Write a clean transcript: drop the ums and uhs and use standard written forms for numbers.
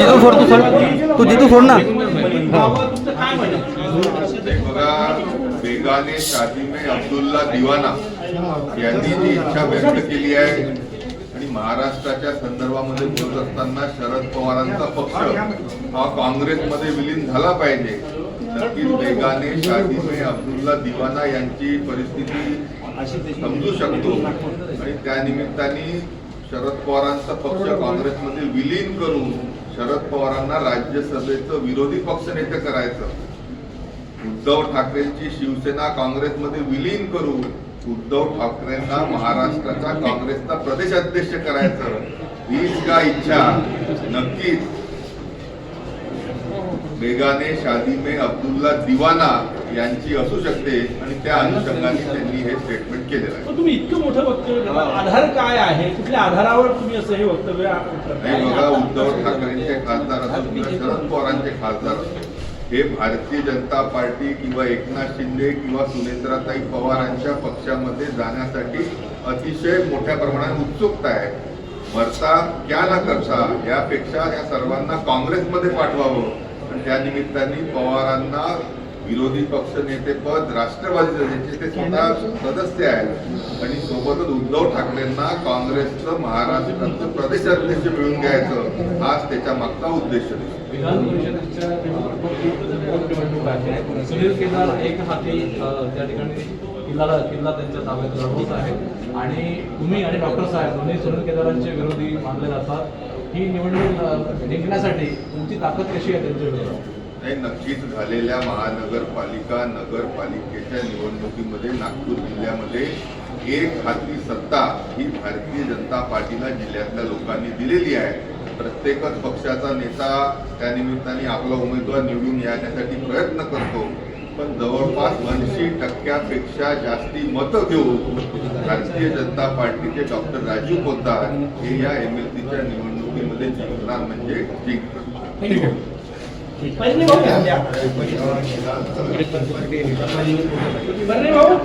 जिथून सोड तू जिथून सोड ना. बघा, बेगाने शादी में अब्दुल्ला दिवाना यांनी जी इच्छा व्यक्त केली आहे आणि महाराष्ट्राच्या संदर्भामध्ये बोलत असताना शरद पवारांचा पक्ष हा काँग्रेसमध्ये विलीन झाला पाहिजे. नक्कीच बेगाने शादी में अब्दुल्ला दिवाना यांची परिस्थिती समजू शकतो आणि त्या निमित्ताने शरद पवारांचा पक्ष काँग्रेसमध्ये विलीन करून शरद पवारांना राज्यसभेचं विरोधी पक्षनेते करायचं. उद्धव ठाकरेंची शिवसेना काँग्रेसमध्ये विलीन करून उद्धव ठाकरेंना महाराष्ट्राचा काँग्रेसचा प्रदेशाध्यक्ष करायचं. हीच का इच्छा नक्कीच बेगाने शादी में अब्दुल्ला दिवाना यांची असू शकते आणि त्या अनुषंगाने त्यांनी हे स्टेटमेंट केलेलं आहे. तुम्ही इतकं मोठं वक्तव्य, आधार काय आहे, कुठल्या आधारावर तुम्ही असं हे वक्तव्य नाही बघा, उद्धव ठाकरेंचे खासदार असो किंवा शरद पवारांचे खासदार असो, हे भारतीय जनता पार्टी किंवा एकनाथ शिंदे किंवा सुनेत्राताई पवारांच्या पक्षामध्ये जाण्यासाठी अतिशय मोठ्या प्रमाणात उत्सुकता आहे. मरता क्या ना करता यापेक्षा या सर्वांना काँग्रेसमध्ये पाठवावं आणि त्या निमित्ताने पवारांना विरोधी पक्ष नेतेपद राष्ट्रवादीचे ते स्वतः सदस्य आहेत आणि सोबतच उद्धव ठाकरेंना काँग्रेसचं महाराष्ट्राचं प्रदेशाध्यक्ष मिळून घ्यायचं हाच त्याच्या मागचा उद्देश आहे. विधान परिषदेच्या निवडणूक आहे. सुनील केदार एक हाती त्या ठिकाणी किल्ला त्यांच्या ताब्यात लढवत आहे आणि तुम्ही आणि डॉक्टर साहेब दोन्ही सुनील केदारांचे विरोधी मानले जातात. ही निवडणूक जिंकण्यासाठी तुमची ताकद कशी आहे त्यांच्या विरोधात? नाही, नक्कीच झालेल्या महानगरपालिका नगरपालिकेच्या निवडणुकीमध्ये नागपूर जिल्ह्यामध्ये एक हाती सत्ता ही भारतीय जनता पार्टीला जिल्ह्यातल्या लोकांनी दिलेली आहे. प्रत्येकच पक्षाचा नेता त्या निमित्ताने आपला उमेदवार निवडून येण्यासाठी प्रयत्न करतो, पण जवळपास 80% जास्ती मतं घेऊन भारतीय जनता पार्टीचे डॉक्टर राजीव पोद्दार हे या MLCच्या निवडणुकीमध्ये जिंकणार म्हणजे जिंकणार. भाऊ